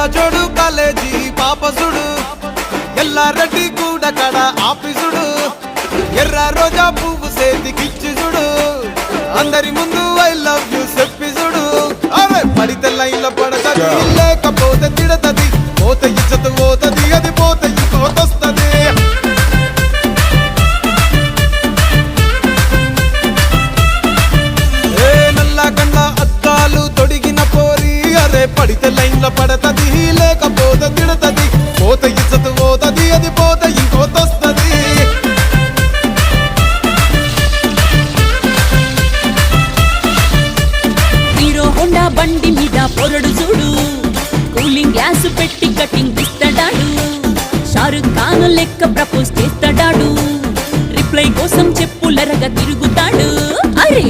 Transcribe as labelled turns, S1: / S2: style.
S1: జోడు కాలేజీ పాపసుడు ఎల్లారెడ్డి కూడా కడ ఆఫీసుడు ఎర్ర రోజా పువ్వు సేతికిచ్చి చూడు అందరి ముందు ఐ లవ్ యూ చెప్పి చూడు అవే పడితే లైన్ల పడతది లేకపోతే తిడతది పోతే ఇచ్చత పోతది అది పోతే ఇంకోతొస్తది ఏ నల్ల కళ్ళ అద్దాలు తొడిగిన పోరి అరే పడితే లైన్ల పడతది లేకపోతే తిడతది పోతే ఇచ్చత పోతది అది పోతే ఇంకోతొస్తది
S2: బండి మీద పొరడు చూడు కూలింగ్ గ్లాస్ పెట్టి కటింగ్ ఇస్తాడాడు షారుఖ్ ఖాన్ లెక్క ప్రపోజ్ చేస్తాడాడు రిప్లై కోసం చెప్పులరగా తిరుగుతాడు అరే